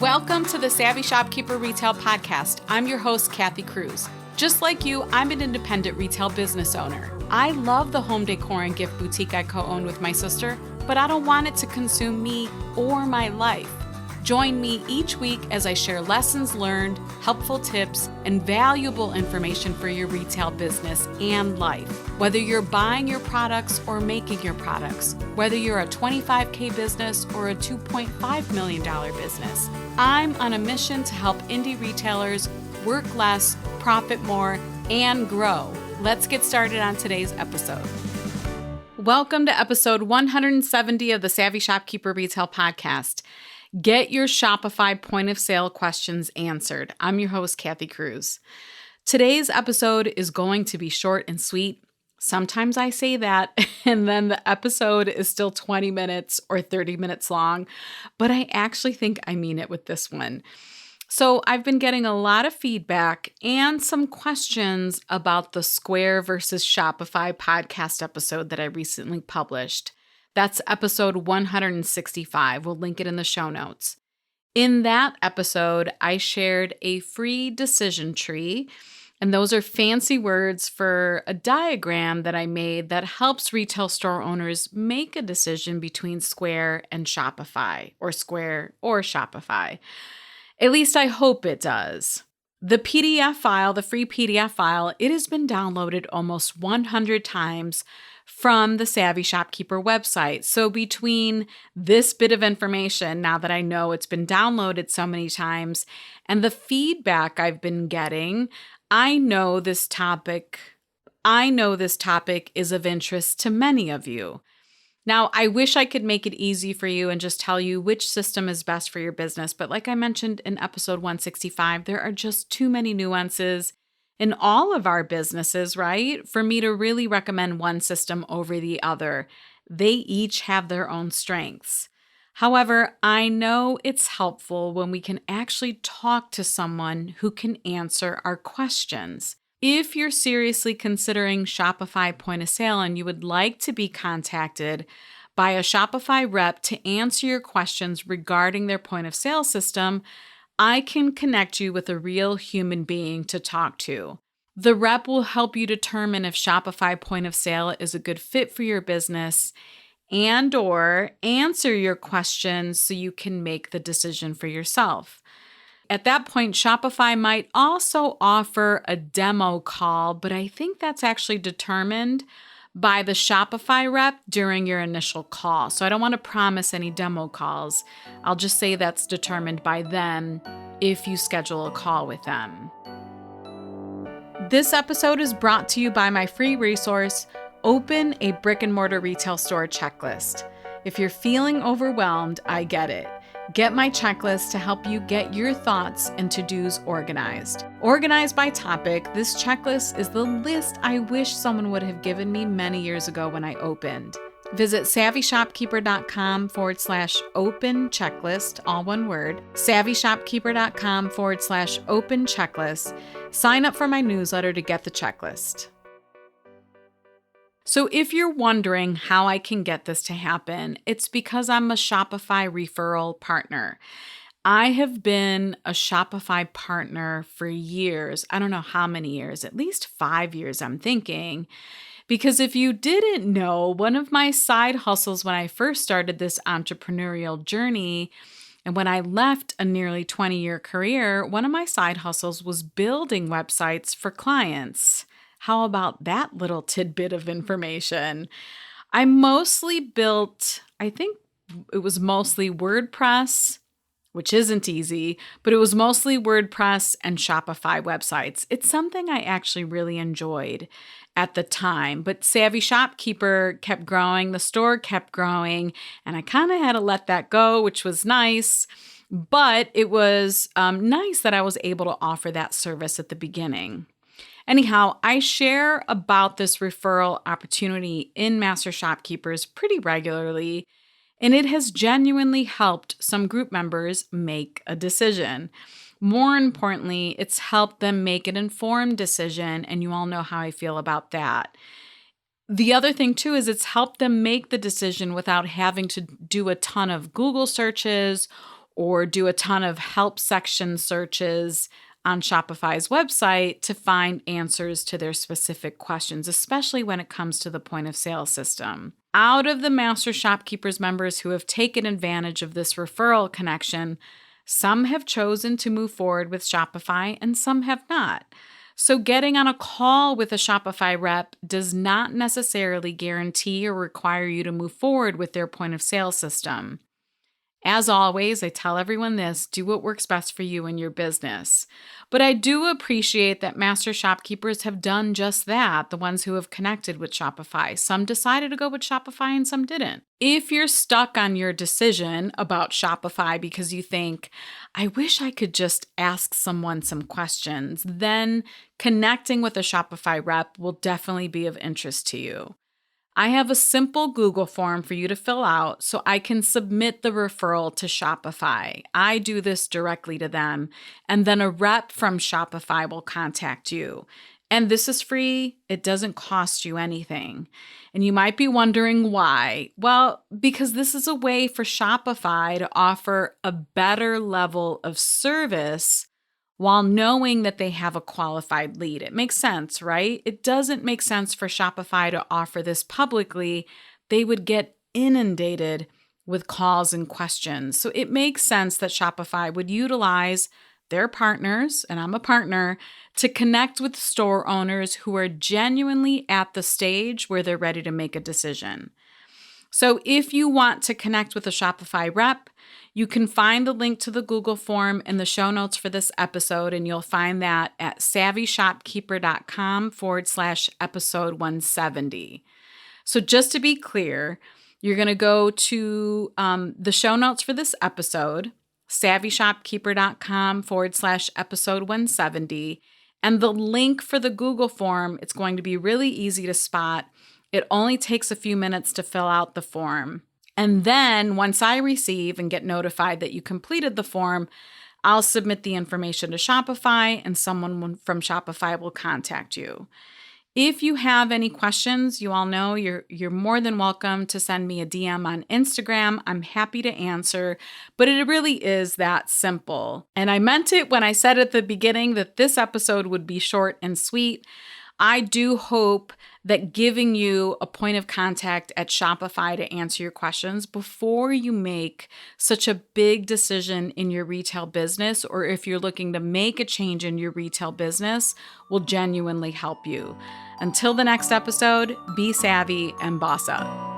Welcome to the Savvy Shopkeeper Retail Podcast. I'm your host, Kathy Cruz. Just like you, I'm an independent retail business owner. I love the home decor and gift boutique I co-own with my sister, but I don't want it to consume me or my life. Join me each week as I share lessons learned, helpful tips, and valuable information for your retail business and life. Whether you're buying your products or making your products, whether you're a $25K business or a $2.5 million business, I'm on a mission to help indie retailers work less, profit more, and grow. Let's get started on today's episode. Welcome to episode 170 of the Savvy Shopkeeper Retail Podcast. Get your Shopify point of sale questions answered. I'm your host, Kathy Cruz. Today's episode is going to be short and sweet. Sometimes I say that, and then the episode is still 20 minutes or 30 minutes long, but I actually think I mean it with this one. So I've been getting a lot of feedback and some questions about the Square versus Shopify podcast episode that I recently published. That's episode 165. We'll link it in the show notes. In that episode, I shared a free decision tree, and those are fancy words for a diagram that I made that helps retail store owners make a decision between Square and Shopify, or Square or Shopify. At least I hope it does. The PDF file, the free PDF file, it has been downloaded almost 100 times from the Savvy Shopkeeper website. So between this bit of information, now that I know it's been downloaded so many times, and the feedback I've been getting, I know this topic is of interest to many of you. Now, I wish I could make it easy for you and just tell you which system is best for your business, but like I mentioned in episode 165, there are just too many nuances in all of our businesses, right? For me to really recommend one system over the other. They each have their own strengths. However, I know it's helpful when we can actually talk to someone who can answer our questions. If you're seriously considering Shopify point of sale and you would like to be contacted by a Shopify rep to answer your questions regarding their point of sale system, I can connect you with a real human being to talk to. The rep will help you determine if Shopify point of sale is a good fit for your business and/or answer your questions so you can make the decision for yourself. At that point, Shopify might also offer a demo call, but I think that's actually determined by the Shopify rep during your initial call. So I don't want to promise any demo calls. I'll just say that's determined by them if you schedule a call with them. This episode is brought to you by my free resource, Open a Brick and Mortar Retail Store Checklist. If you're feeling overwhelmed, I get it. Get my checklist to help you get your thoughts and to-dos organized. Organized by topic, this checklist is the list I wish someone would have given me many years ago when I opened. Visit savvyshopkeeper.com/open checklist, all one word, savvyshopkeeper.com/open checklist. Sign up for my newsletter to get the checklist. So if you're wondering how I can get this to happen, it's because I'm a Shopify referral partner. I have been a Shopify partner for years. I don't know how many years, at least 5 years, I'm thinking. Because if you didn't know, one of my side hustles when I first started this entrepreneurial journey and when I left a nearly 20-year career, one of my side hustles was building websites for clients. How about that little tidbit of information? I mostly built, I think it was mostly WordPress, which isn't easy, but it was mostly WordPress and Shopify websites. It's something I actually really enjoyed at the time, but Savvy Shopkeeper kept growing, the store kept growing, and I kind of had to let that go, which was nice, but it was nice that I was able to offer that service at the beginning. Anyhow, I share about this referral opportunity in Master Shopkeepers pretty regularly, and it has genuinely helped some group members make a decision. More importantly, it's helped them make an informed decision, and you all know how I feel about that. The other thing too is it's helped them make the decision without having to do a ton of Google searches or do a ton of help section searches on Shopify's website to find answers to their specific questions, especially when it comes to the point of sale system. Out of the Master Shopkeepers members who have taken advantage of this referral connection, some have chosen to move forward with Shopify and some have not. So getting on a call with a Shopify rep does not necessarily guarantee or require you to move forward with their point of sale system. As always, I tell everyone this: do what works best for you and your business. But I do appreciate that Master Shopkeepers have done just that, the ones who have connected with Shopify. Some decided to go with Shopify and some didn't. If you're stuck on your decision about Shopify because you think, I wish I could just ask someone some questions, then connecting with a Shopify rep will definitely be of interest to you. I have a simple Google form for you to fill out so I can submit the referral to Shopify. I do this directly to them, and then a rep from Shopify will contact you. And this is free. It doesn't cost you anything. And you might be wondering why. Well, because this is a way for Shopify to offer a better level of service while knowing that they have a qualified lead. It makes sense, right? It doesn't make sense for Shopify to offer this publicly. They would get inundated with calls and questions. So it makes sense that Shopify would utilize their partners, and I'm a partner, to connect with store owners who are genuinely at the stage where they're ready to make a decision. So if you want to connect with a Shopify rep, you can find the link to the Google form in the show notes for this episode, and you'll find that at savvyshopkeeper.com/episode 170. So just to be clear, you're going to go to the show notes for this episode, savvyshopkeeper.com/episode 170, and the link for the Google form, it's going to be really easy to spot. It only takes a few minutes to fill out the form. And then once I receive and get notified that you completed the form, I'll submit the information to Shopify and someone from Shopify will contact you. If you have any questions, you all know you're more than welcome to send me a DM on Instagram. I'm happy to answer, but it really is that simple. And I meant it when I said at the beginning that this episode would be short and sweet. I do hope that giving you a point of contact at Shopify to answer your questions before you make such a big decision in your retail business, or if you're looking to make a change in your retail business, will genuinely help you. Until the next episode, be savvy and boss up.